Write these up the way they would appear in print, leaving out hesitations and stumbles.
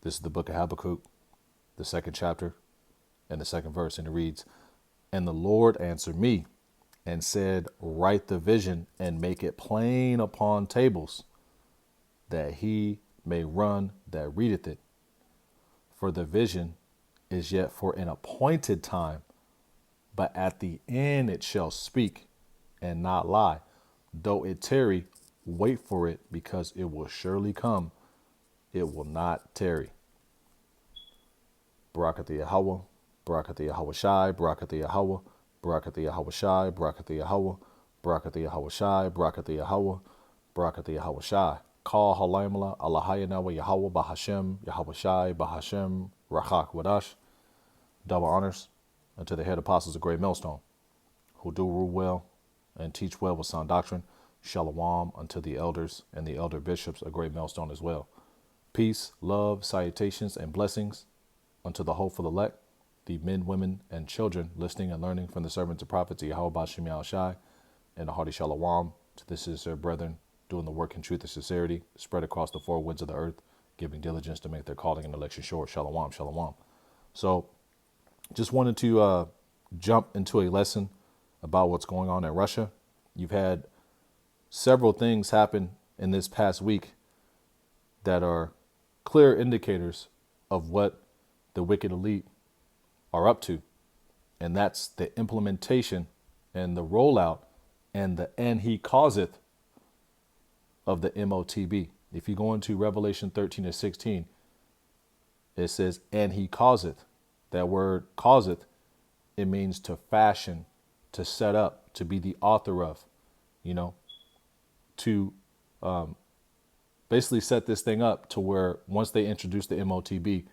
This is the book of Habakkuk, the second chapter and the second verse. And it reads, "And the Lord answered me and said, write the vision and make it plain upon tables, that he may run that readeth it. For the vision is yet for an appointed time, but at the end it shall speak and not lie. Though it tarry, wait for it, because it will surely come. It will not tarry." Barakatha Yahweh, Barakatha Yahweh Shai, Barakatha Yahweh, Barakatha Yahweh Shai, Barakatha Yahweh, Barakatha Yahweh Shai, Barakatha Yahweh, Barakatha Yahweh Shai. Call Halamala, Allahayanawa Yahweh, Bahashem, Yahweh Shai, Bahashem, Rachak Wadash. Double honors unto the head apostles of Great Millstone, who do rule well and teach well with sound doctrine. Shalom unto the elders and the elder bishops of Great Millstone as well. Peace, love, salutations, and blessings unto the hopeful elect, the men, women, and children listening and learning from the servants and prophets of Yahweh Bashem Yahweh Shai, and a hearty shalom to the sincere brethren doing the work in truth and sincerity, spread across the four winds of the earth, giving diligence to make their calling and election sure. Shalom, shalom. So just wanted to jump into a lesson about what's going on in Russia. You've had several things happen in this past week that are clear indicators of what the wicked elite are up to. And that's the implementation and the rollout and the "and he causeth" of the MOTB. If you go into Revelation 13 and 16, it says, "and he causeth." That word causeth, it means to fashion, to set up, to be the author of, to basically set this thing up to where once they introduce the MOTB,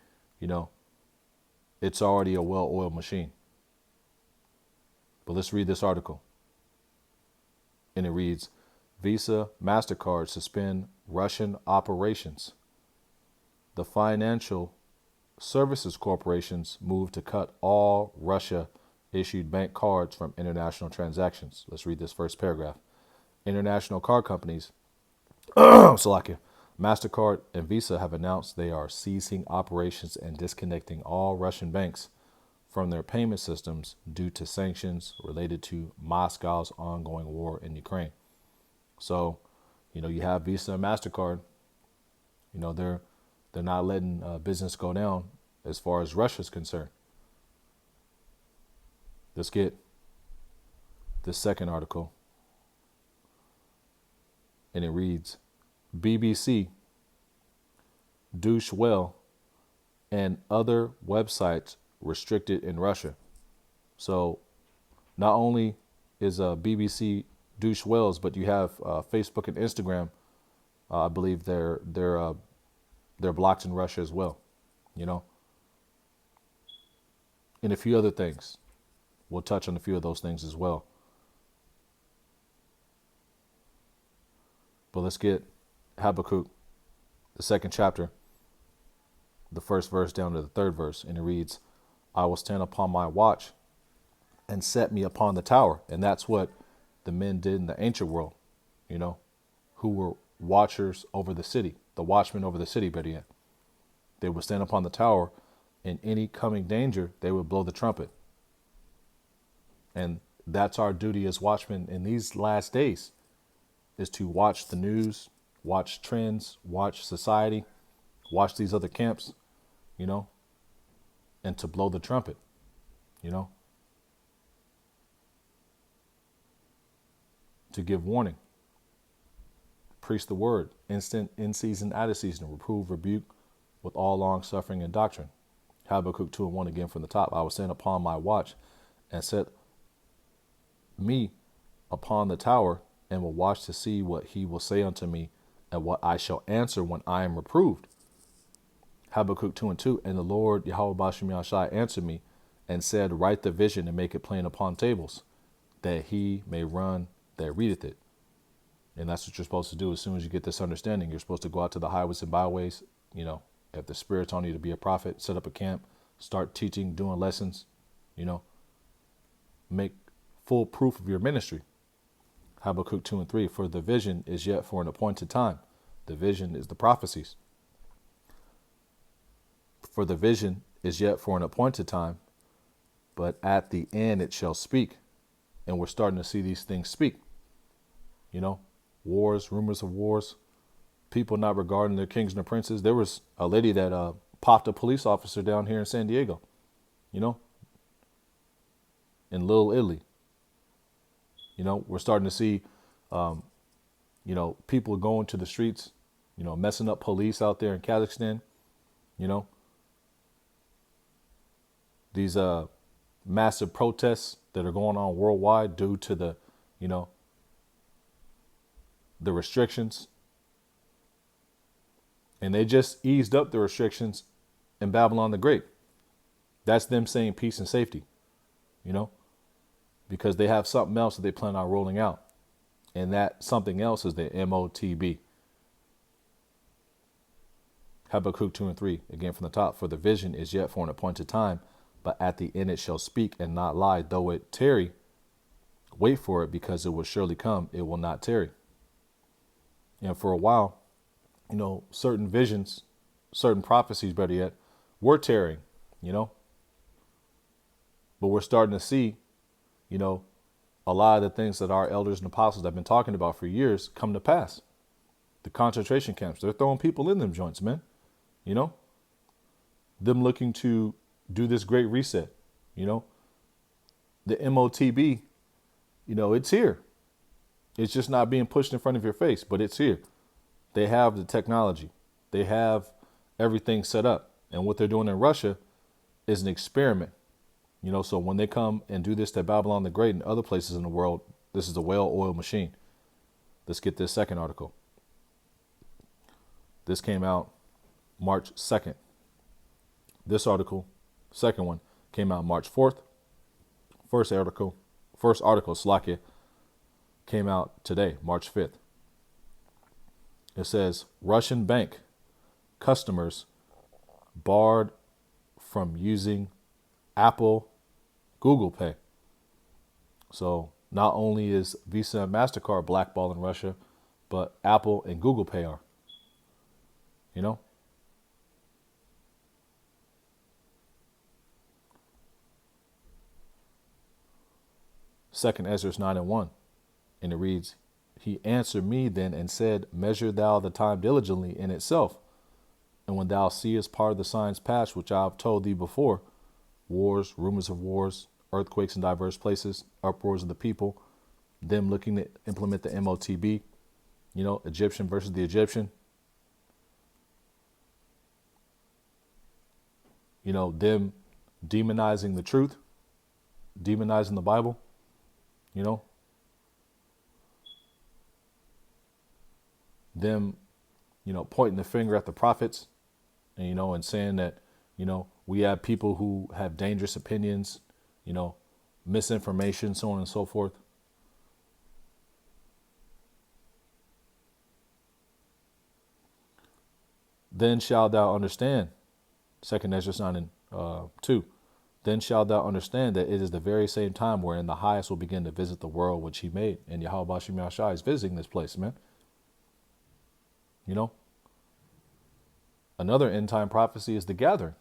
it's already a well-oiled machine. But let's read this article. And it reads, Visa, MasterCard suspend Russian operations. The financial services corporations move to cut all Russia-issued bank cards from international transactions. Let's read this first paragraph. International card companies, Slovakia, MasterCard and Visa have announced they are ceasing operations and disconnecting all Russian banks from their payment systems due to sanctions related to Moscow's ongoing war in Ukraine. So, you have Visa and MasterCard, they're not letting business go down as far as Russia's concerned. Let's get this second article. And it reads, BBC, Deutsche Welle, and other websites restricted in Russia. So not only is BBC Deutsche Welles, but you have Facebook and Instagram. I believe they're blocked in Russia as well, and a few other things. We'll touch on a few of those things as well. But let's get Habakkuk, the second chapter, the first verse down to the third verse. And it reads, "I will stand upon my watch and set me upon the tower." And that's what the men did in the ancient world, who were watchers over the city, the watchmen over the city, better yet. They would stand upon the tower, and any coming danger, they would blow the trumpet. And that's our duty as watchmen in these last days, is to watch the news, watch trends, watch society, watch these other camps, and to blow the trumpet, to give warning, preach the word, instant, in season, out of season, reprove, rebuke with all long suffering and doctrine. Habakkuk 2 and 1 again from the top. "I will stand upon my watch and set me upon the tower, and will watch to see what he will say unto me, and what I shall answer when I am reproved." Habakkuk 2 and 2, "And the Lord Yahweh Bashem Yahshai answered me and said, write the vision and make it plain upon tables, that he may run that readeth it." And that's what you're supposed to do. As soon as you get this understanding, you're supposed to go out to the highways and byways, if the Spirit's on you to be a prophet, set up a camp, start teaching, doing lessons, make full proof of your ministry. Habakkuk 2 and 3, "For the vision is yet for an appointed time." The vision is the prophecies. For the vision is yet for an appointed time, but at the end it shall speak. And we're starting to see these things speak. You know, wars, rumors of wars, people not regarding their kings and their princes. There was a lady that popped a police officer down here in San Diego, you know, in Little Italy. You know, we're starting to see, people going to the streets, messing up police out there in Kazakhstan, you know, these massive protests that are going on worldwide due to the restrictions. And they just eased up the restrictions in Babylon the Great. That's them saying peace and safety, because they have something else that they plan on rolling out. And that something else is the MOTB. Habakkuk 2 and 3, again from the top. For the vision is yet for an appointed time, but at the end it shall speak and not lie. Though it tarry, wait for it, because it will surely come. It will not tarry. And for a while, certain visions, certain prophecies, better yet, were tarrying, But we're starting to see, a lot of the things that our elders and apostles have been talking about for years come to pass. The concentration camps, they're throwing people in them joints, man. Them looking to do this great reset, The MOTB, it's here. It's just not being pushed in front of your face, but it's here. They have the technology. They have everything set up. And what they're doing in Russia is an experiment. So when they come and do this to Babylon the Great and other places in the world, this is a well-oiled machine. Let's get this second article. This came out March 2nd. This article, second one, came out March 4th. First article, Slovakia, came out today, March 5th. It says, Russian bank customers barred from using Apple Google Pay. So not only is Visa and MasterCard blackballed in Russia, but Apple and Google Pay are. Second Ezra 9 and 1. And it reads, He answered me then and said, Measure thou the time diligently in itself. And when thou seest part of the signs past, which I have told thee before, wars, rumors of wars, earthquakes in diverse places, uproars of the people, them looking to implement the MOTB, Egyptian versus the Egyptian, them demonizing the truth, demonizing the Bible, them, pointing the finger at the prophets and, and saying that, we have people who have dangerous opinions, misinformation, so on and so forth. Then shalt thou understand, 2 Ezra 9 and 2, then shalt thou understand that it is the very same time wherein the highest will begin to visit the world which he made. And Yahweh Bashim Yahshai is visiting this place, man. Another end time prophecy is the gathering.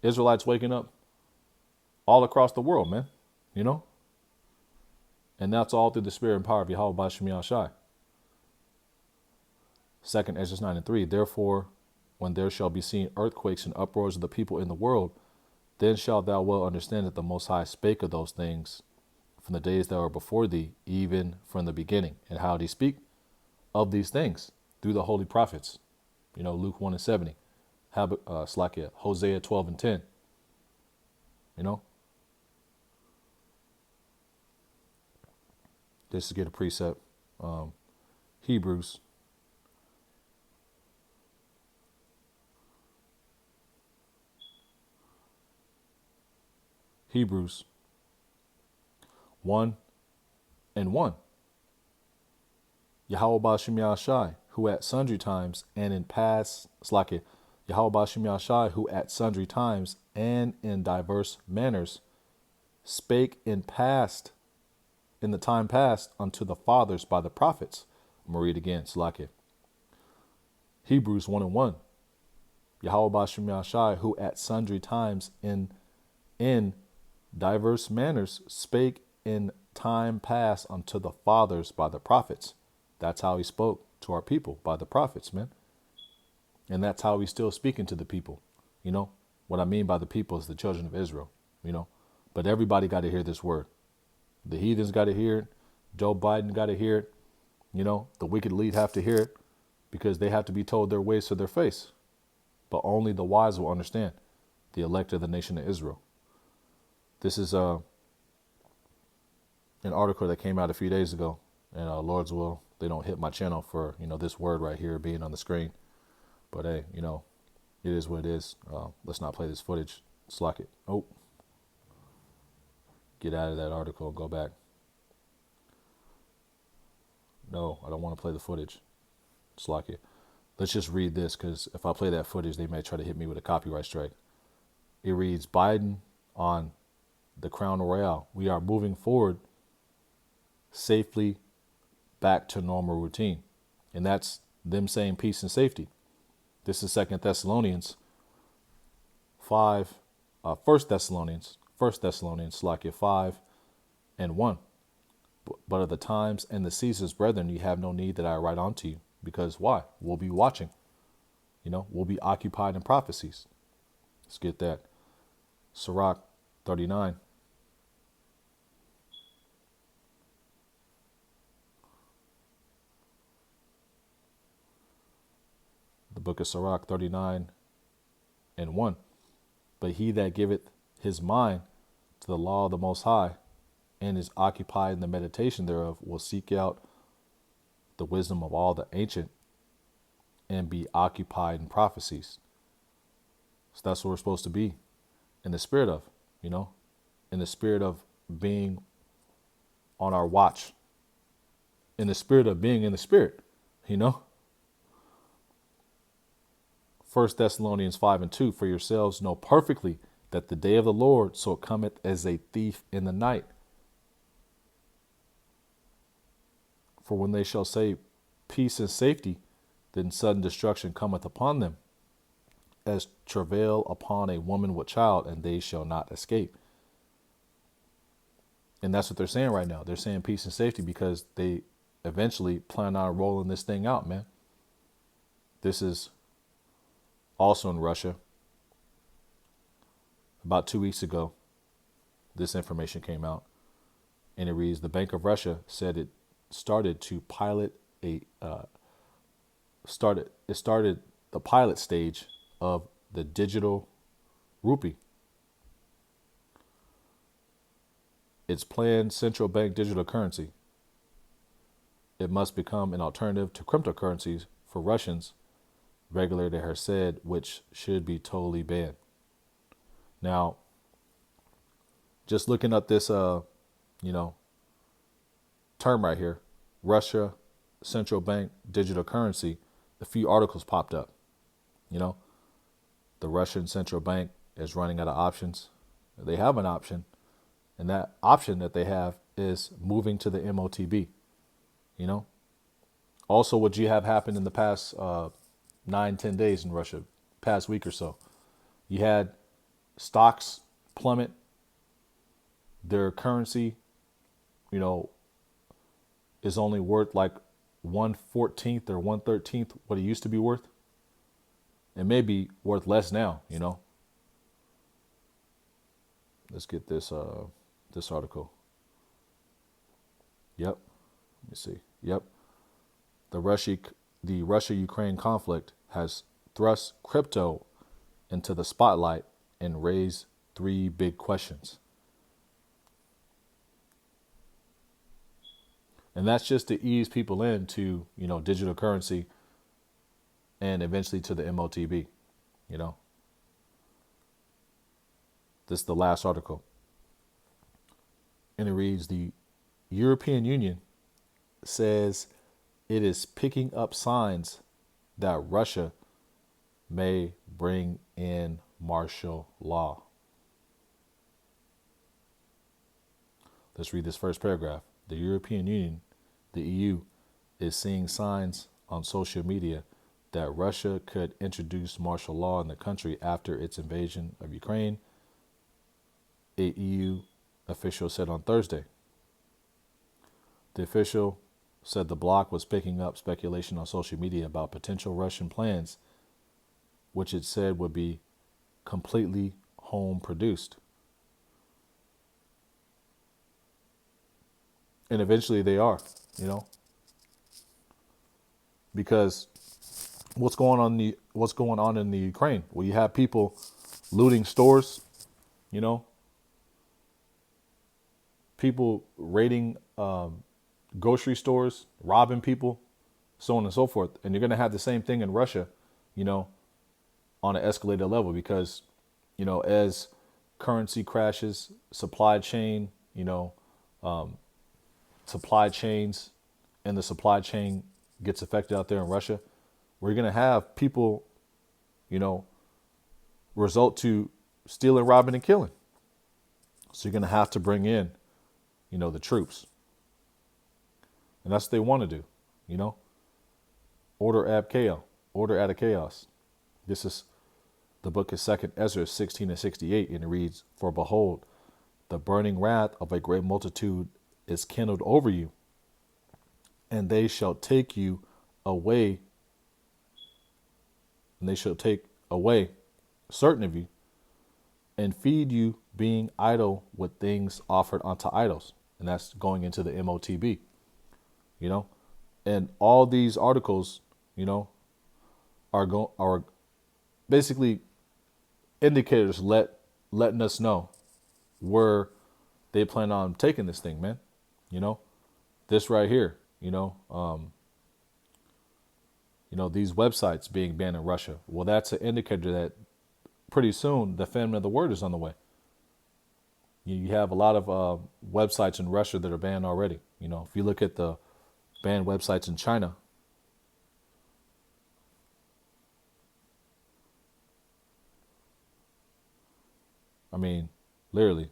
Israelites waking up all across the world, man, And that's all through the spirit and power of Yahweh Bashim Yahshai. 2 Ezra 9 and 3. Therefore, when there shall be seen earthquakes and uproars of the people in the world, then shalt thou well understand that the Most High spake of those things from the days that were before thee, even from the beginning. And how did he speak of these things? Through the holy prophets. Luke 1 and 70. Hosea 12 and 10. Just to get a precept. Hebrews. Hebrews 1 and 1. Yahweh Bashim Yahshai, who at sundry times and in past, Yahweh Bashim Yahshai, who at sundry times and in diverse manners spake in the time past unto the fathers by the prophets. I'm going to read again, Hebrews 1 and 1. Yahweh Bashim Yahshai, who at sundry times in diverse manners spake in time past unto the fathers by the prophets. That's how he spoke to our people, by the prophets, man. And that's how he's still speaking to the people. You know, what I mean by the people is the children of Israel, you know. But everybody got to hear this word. The heathens got to hear it. Joe Biden got to hear it. You know, the wicked elite have to hear it because they have to be told their ways to their face. But only the wise will understand, the elect of the nation of Israel. This is an article that came out a few days ago, and Lord's will, they don't hit my channel for, you know, this word right here being on the screen. But hey, you know, it is what it is. Let's not play this footage. Slack it. Oh, get out of that article and go back. No, I don't want to play the footage. Slack it. Let's just read this, because if I play that footage, they may try to hit me with a copyright strike. It reads, Biden on the Crown Royale. We are moving forward safely back to normal routine. And that's them saying peace and safety. This is 2 Thessalonians 5, 1 Thessalonians, Slakia 5 and 1. But of the times and the seasons, brethren, you have no need that I write unto you. Because why? We'll be watching. You know, we'll be occupied in prophecies. Let's get that. Sirach 39. The book of Sirach 39 and 1. But he that giveth his mind to the law of the Most High and is occupied in the meditation thereof will seek out the wisdom of all the ancient and be occupied in prophecies. So that's what we're supposed to be in the spirit of, you know, in the spirit of being on our watch, in the spirit of being in the spirit, you know. 1 Thessalonians 5 and 2, for yourselves know perfectly that the day of the Lord so cometh as a thief in the night. For when they shall say peace and safety, then sudden destruction cometh upon them, as travail upon a woman with child, and they shall not escape. And that's what they're saying right now. They're saying peace and safety because they eventually plan on rolling this thing out, man. This is also in Russia. About 2 weeks ago, this information came out, and it reads, the Bank of Russia said it started to pilot started the pilot stage of the digital rupee. Its planned central bank digital currency. It must become an alternative to cryptocurrencies for Russians, regulator has said, which should be totally banned. Now, just looking at this, term right here, Russia central bank digital currency, a few articles popped up. You know, the Russian central bank is running out of options. They have an option, and that option that they have is moving to the MOTB. You know, also what you have happened in the past 9-10 days in Russia, past week or so, you had stocks plummet, their currency, you know, is only worth like 1/14 or 1/13 what it used to be worth. It may be worth less now, you know. Let's get this this article. Yep. Let me see. Yep. The Russia-Ukraine conflict has thrust crypto into the spotlight and raised 3 big questions. And that's just to ease people into, you know, digital currency and eventually to the MOTB, you know. This is the last article. And it reads, the European Union says it is picking up signs that Russia may bring in martial law. Let's read this first paragraph. The European Union, the EU, is seeing signs on social media that Russia could introduce martial law in the country after its invasion of Ukraine, a EU official said on Thursday. The official said the bloc was picking up speculation on social media about potential Russian plans, which it said would be completely home produced. And eventually they are, you know, because what's going on in the Ukraine? Well, you have people looting stores, you know, people raiding grocery stores, robbing people, so on and so forth. And you're going to have the same thing in Russia, you know, on an escalated level because, you know, as currency crashes, supply chain, you know, supply chains and the supply chain gets affected out there in Russia, we're going to have people, you know, result to stealing, robbing, and killing. So you're going to have to bring in, you know, the troops. And that's what they want to do, you know. Order ab chaos, order out of chaos. This is the book is 2 Ezra 16 and 68, and it reads, "For behold, the burning wrath of a great multitude is kindled over you, and they shall take you away, and they shall take away certain of you, and feed you, being idle with things offered unto idols." And that's going into the MOTB, you know. And all these articles, you know, are basically indicators letting us know where they plan on taking this thing, man. You know, this right here, you know, these websites being banned in Russia. Well, that's an indicator that pretty soon the famine of the word is on the way. You have a lot of websites in Russia that are banned already. You know, if you look at the banned websites in China, I mean, literally.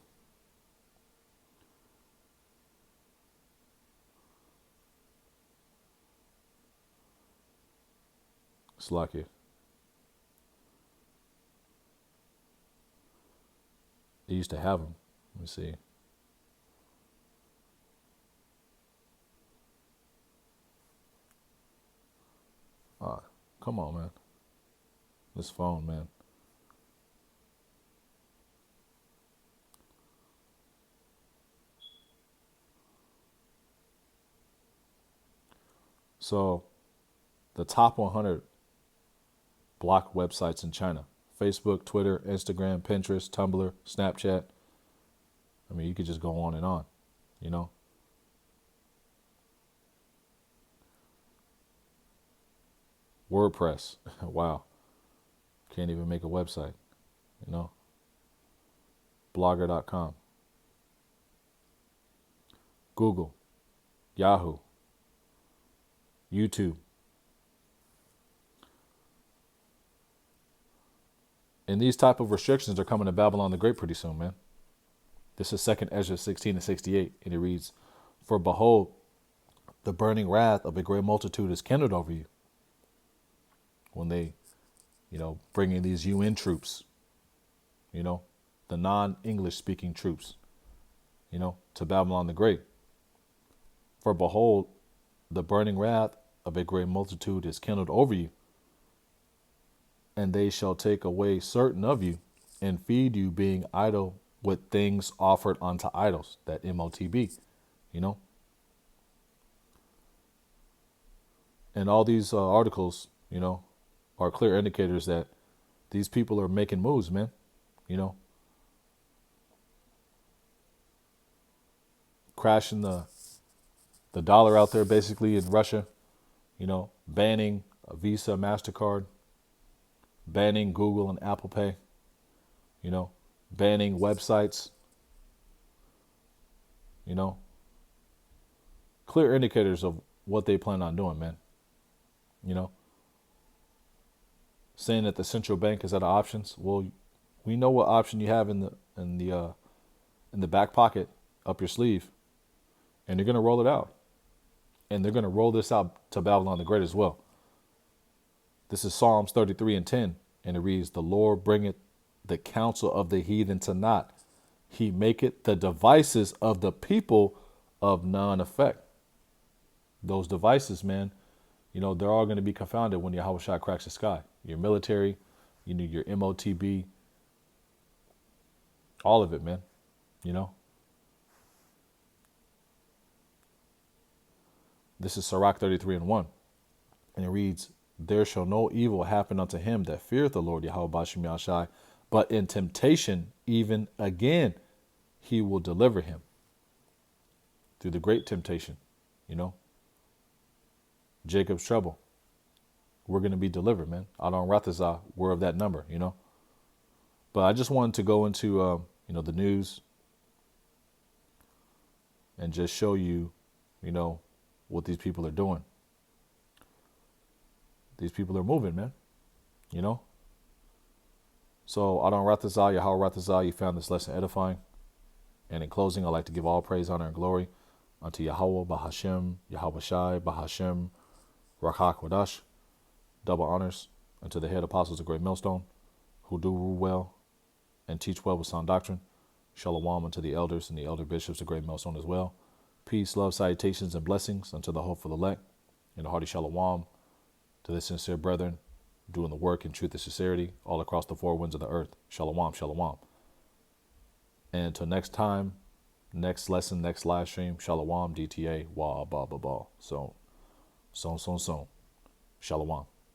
It's like it. They used to have them. Let me see. Come on, man. This phone, man. So, the top 100 blocked websites in China: Facebook, Twitter, Instagram, Pinterest, Tumblr, Snapchat. I mean, you could just go on and on, you know. WordPress. Wow. Can't even make a website, you know. Blogger.com. Google, Yahoo, YouTube. And these type of restrictions are coming to Babylon the Great pretty soon, man. This is 2 Ezra 16 and 68, and it reads, "For behold, the burning wrath of a great multitude is kindled over you." When they, you know, bring in these UN troops, you know, the non-English speaking troops, you know, to Babylon the Great. "For behold, the burning wrath of a great multitude is kindled over you, and they shall take away certain of you, and feed you, being idle with things offered unto idols." That MOTB, you know. And all these articles, you know, are clear indicators that these people are making moves, man. You know, crashing the dollar out there basically in Russia, you know, banning Visa, MasterCard, banning Google and Apple Pay, you know, banning websites, you know, clear indicators of what they plan on doing, man. You know, saying that the central bank is out of options. Well, we know what option you have in the back pocket up your sleeve, and they're gonna roll it out, and they're gonna roll this out to Babylon the Great as well. This is Psalms 33 and 10. And it reads, the Lord bringeth the counsel of the heathen to naught. He maketh the devices of the people of none effect. Those devices, man, they're all going to be confounded when Yahweh Shai cracks the sky. Your military, your MOTB, all of it, man. This is Sirach 33 and 1. And it reads, there shall no evil happen unto him that feareth the Lord Yahweh Bashim Yahshai, but in temptation, even again, he will deliver him. Through the great temptation, Jacob's trouble. We're going to be delivered, man. Adon Rathazah, we're of that number, But I just wanted to go into, the news and just show you, what these people are doing. These people are moving, man, So Adon Rathazah, Yahweh Rathazah, you found this lesson edifying. And in closing, I'd like to give all praise, honor, and glory unto Yahweh, Bahashem, Yahweh Shai, Bahashem, Rakha Kwadash. Double honors unto the head apostles of Great Millstone, who do rule well and teach well with sound doctrine. Shalom unto the elders and the elder bishops of Great Millstone as well. Peace, love, salutations, and blessings unto the hopeful elect. And a hearty shalom to the sincere brethren doing the work in truth and sincerity all across the four winds of the earth. Shalom, shalom. And until next time, next lesson, next live stream, shalom, DTA, wah, ba, ba, ba. So. Shalom.